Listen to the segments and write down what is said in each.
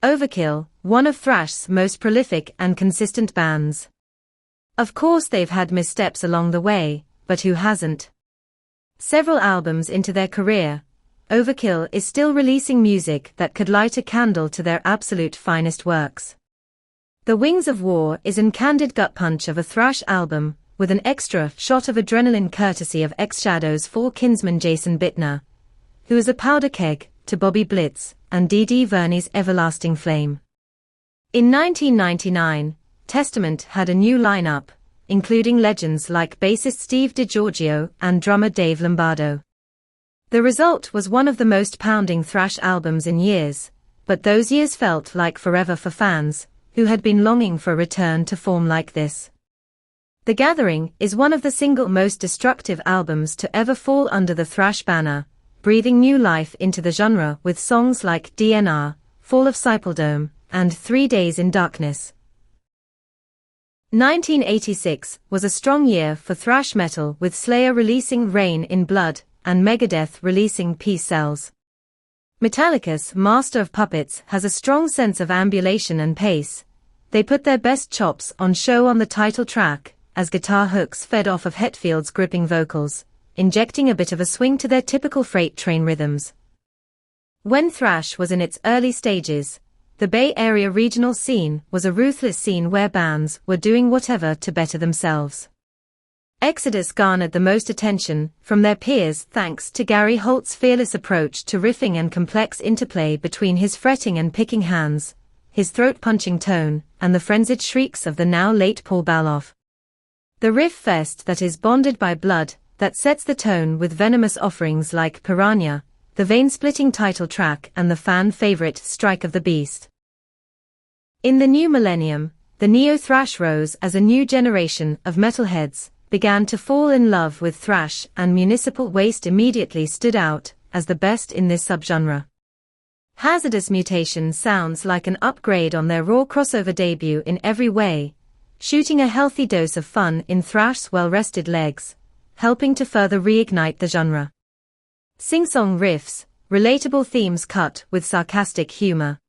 Overkill, one of Thrash's most prolific and consistent bands. Of course they've had missteps along the way, but who hasn't? Several albums into their career, Overkill is still releasing music that could light a candle to their absolute finest works. The Wings of War is an candid gut punch of a thrash album, with an extra shot of adrenaline courtesy of ex-Shadow's full kinsman Jason Bittner, who is a powder keg to Bobby Blitz and Dee Dee Verney's Everlasting Flame. In 1999, Testament had a new lineup, including legends like bassist Steve DiGiorgio and drummer Dave Lombardo. The result was one of the most pounding thrash albums in years, but those years felt like forever for fans, who had been longing for a return to form like this. The Gathering is one of the single most destructive albums to ever fall under the thrash banner, breathing new life into the genre with songs like DNR, Fall of Sipeldome, and 3 Days in Darkness. 1986 was a strong year for thrash metal, with Slayer releasing Rain in Blood and Megadeth releasing Peace Sells. Metallica's Master of Puppets has a strong sense of ambulation and pace. They put their best chops on show on the title track, as guitar hooks fed off of Hetfield's gripping vocals, injecting a bit of a swing to their typical freight train rhythms. When thrash was in its early stages, the Bay Area regional scene was a ruthless scene where bands were doing whatever to better themselves. Exodus garnered the most attention from their peers thanks to Gary Holt's fearless approach to riffing and complex interplay between his fretting and picking hands, his throat-punching tone, and the frenzied shrieks of the now-late Paul Baloff. The riff fest that is bonded by blood, that sets the tone with venomous offerings like Piranha, the vein-splitting title track, and the fan-favorite Strike of the Beast. In the new millennium, the neo-thrash rose as a new generation of metalheads began to fall in love with thrash, and Municipal Waste immediately stood out as the best in this subgenre. Hazardous Mutation sounds like an upgrade on their raw crossover debut in every way, shooting a healthy dose of fun in thrash's well-rested legs, helping to further reignite the genre. Sing-song riffs, relatable themes cut with sarcastic humor.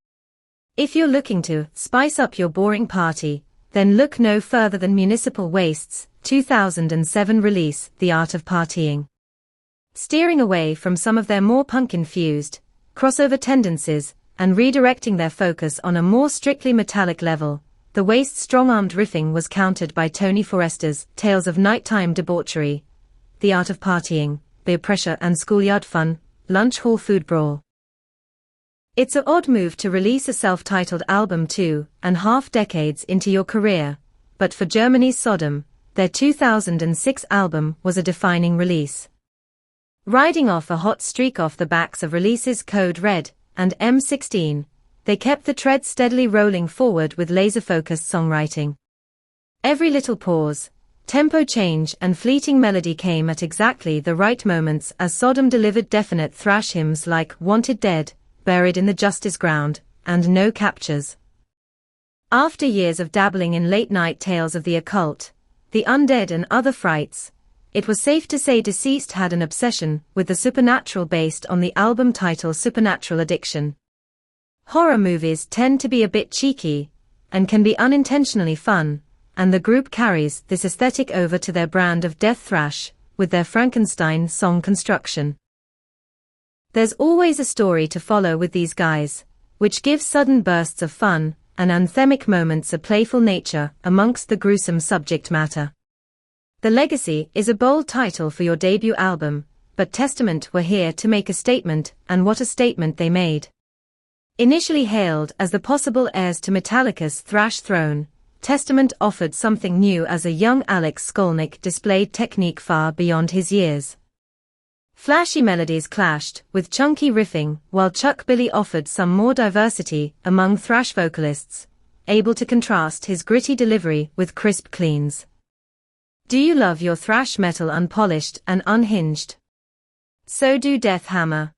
If you're looking to spice up your boring party, then look no further than Municipal Waste's 2007 release, The Art of Partying. Steering away from some of their more punk-infused, crossover tendencies, and redirecting their focus on a more strictly metallic level, the Waste's strong-armed riffing was countered by Tony Forester's Tales of Nighttime Debauchery, The Art of Partying, Beer Pressure and Schoolyard Fun, Lunch Hall Food Brawl. It's an odd move to release a self-titled album 2.5 decades into your career, but for Germany's Sodom, their 2006 album was a defining release. Riding off a hot streak off the backs of releases Code Red and M16, they kept the tread steadily rolling forward with laser-focused songwriting. Every little pause, tempo change and fleeting melody came at exactly the right moments as Sodom delivered definite thrash hymns like Wanted Dead, Buried in the Justice Ground, and No Captures. After years of dabbling in late-night tales of the occult, the undead and other frights, it was safe to say Deceased had an obsession with the supernatural based on the album title Supernatural Addiction. Horror movies tend to be a bit cheeky, and can be unintentionally fun, and the group carries this aesthetic over to their brand of death thrash, with their Frankenstein song construction. There's always a story to follow with these guys, which gives sudden bursts of fun, and anthemic moments of playful nature amongst the gruesome subject matter. The Legacy is a bold title for your debut album, but Testament were here to make a statement, and what a statement they made. Initially hailed as the possible heirs to Metallica's thrash throne, Testament offered something new as a young Alex Skolnick displayed technique far beyond his years. Flashy melodies clashed with chunky riffing, while Chuck Billy offered some more diversity among thrash vocalists, able to contrast his gritty delivery with crisp cleans. Do you love your thrash metal unpolished and unhinged? So do Death Hammer.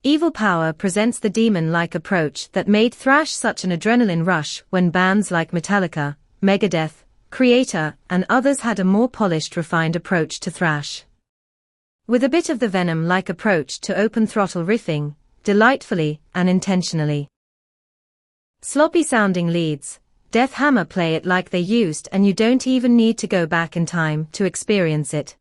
Evil Power presents the demon-like approach that made thrash such an adrenaline rush when bands like Metallica, Megadeth, Creator, and others had a more polished, refined approach to thrash. With a bit of the Venom-like approach to open-throttle riffing, delightfully and intentionally. Sloppy-sounding leads, Death Hammer play it like they used and you don't even need to go back in time to experience it.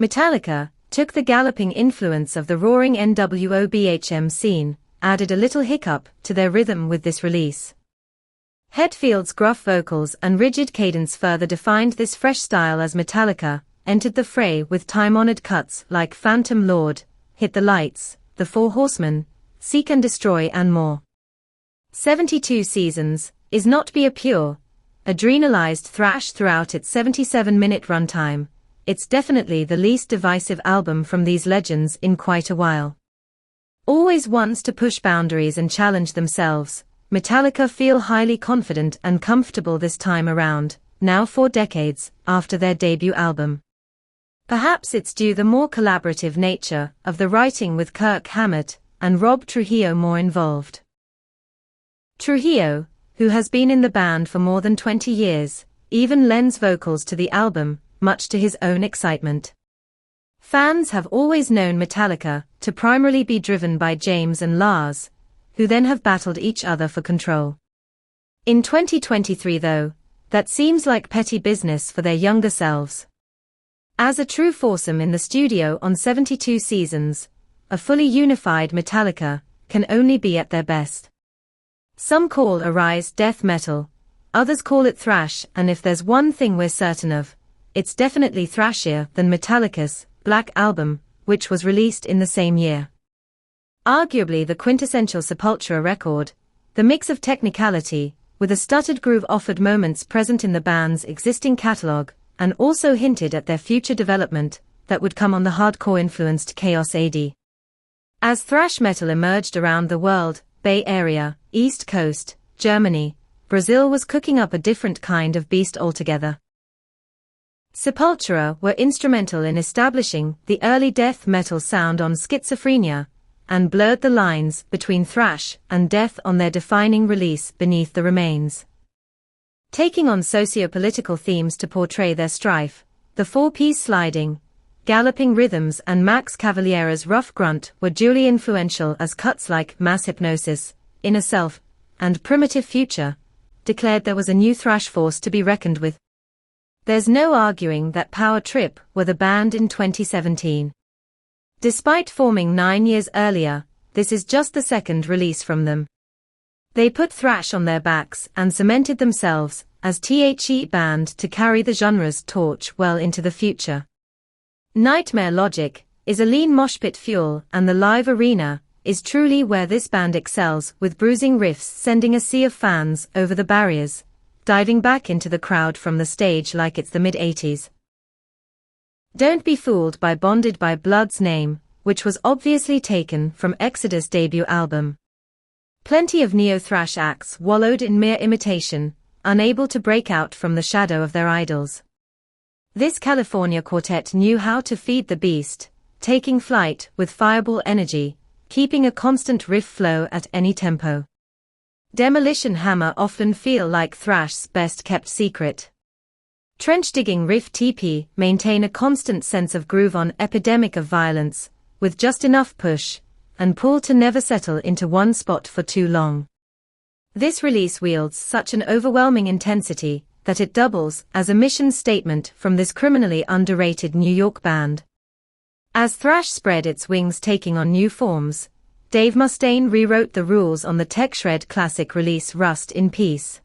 Metallica took the galloping influence of the roaring NWO/BHM scene, added a little hiccup to their rhythm with this release. Hetfield's gruff vocals and rigid cadence further defined this fresh style as Metallica entered the fray with time-honored cuts like Phantom Lord, Hit the Lights, The Four Horsemen, Seek and Destroy and more. 72 Seasons is not be a pure, adrenalized thrash throughout its 77-minute runtime. It's definitely the least divisive album from these legends in quite a while. Always wants to push boundaries and challenge themselves, Metallica feel highly confident and comfortable this time around, now 4 decades after their debut album. Perhaps it's due the more collaborative nature of the writing with Kirk Hammett and Rob Trujillo more involved. Trujillo, who has been in the band for more than 20 years, even lends vocals to the album, much to his own excitement. Fans have always known Metallica to primarily be driven by James and Lars, who then have battled each other for control. In 2023 though, that seems like petty business for their younger selves. As a true foursome in the studio on 72 Seasons, a fully unified Metallica can only be at their best. Some call Arise death metal, others call it thrash, and if there's one thing we're certain of, it's definitely thrashier than Metallica's Black Album, which was released in the same year. Arguably the quintessential Sepultura record, the mix of technicality, with a stuttered groove offered moments present in the band's existing catalog, and also hinted at their future development that would come on the hardcore-influenced Chaos AD. As thrash metal emerged around the world, Bay Area, East Coast, Germany, Brazil was cooking up a different kind of beast altogether. Sepultura were instrumental in establishing the early death metal sound on Schizophrenia, and blurred the lines between thrash and death on their defining release Beneath the Remains. Taking on socio-political themes to portray their strife, the 4-piece sliding, galloping rhythms and Max Cavaliera's rough grunt were duly influential as cuts like Mass Hypnosis, Inner Self, and Primitive Future declared there was a new thrash force to be reckoned with. There's no arguing that Power Trip were the band in 2017. Despite forming 9 years earlier, this is just the second release from them. They put thrash on their backs and cemented themselves as the band to carry the genre's torch well into the future. Nightmare Logic is a lean moshpit fuel, and the live arena is truly where this band excels, with bruising riffs sending a sea of fans over the barriers, diving back into the crowd from the stage like it's the mid-80s. Don't be fooled by Bonded by Blood's name, which was obviously taken from Exodus' debut album. Plenty of neo-thrash acts wallowed in mere imitation, unable to break out from the shadow of their idols. This California quartet knew how to feed the beast, taking flight with fireball energy, keeping a constant riff flow at any tempo. Demolition Hammer often feel like thrash's best-kept secret. Trench-digging riff TP maintain a constant sense of groove on Epidemic of Violence, with just enough push and pull to never settle into one spot for too long. This release wields such an overwhelming intensity that it doubles as a mission statement from this criminally underrated New York band. As thrash spread its wings taking on new forms, Dave Mustaine rewrote the rules on the tech shred classic release Rust in Peace.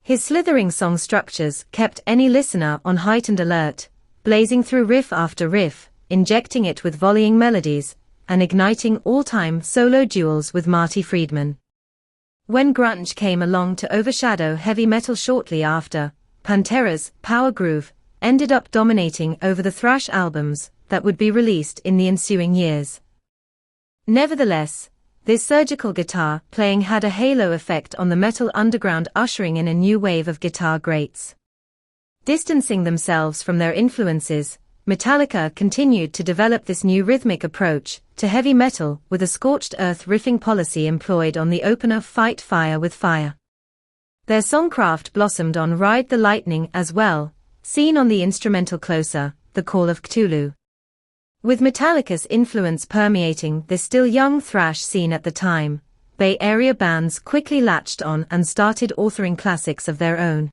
His slithering song structures kept any listener on heightened alert, blazing through riff after riff, injecting it with volleying melodies, and igniting all-time solo duels with Marty Friedman. When grunge came along to overshadow heavy metal shortly after, Pantera's Power Groove ended up dominating over the thrash albums that would be released in the ensuing years. Nevertheless, this surgical guitar playing had a halo effect on the metal underground, ushering in a new wave of guitar greats. Distancing themselves from their influences, Metallica continued to develop this new rhythmic approach to heavy metal with a scorched earth riffing policy employed on the opener Fight Fire with Fire. Their songcraft blossomed on Ride the Lightning as well, seen on the instrumental Closer, The Call of Cthulhu. With Metallica's influence permeating this still young thrash scene at the time, Bay Area bands quickly latched on and started authoring classics of their own.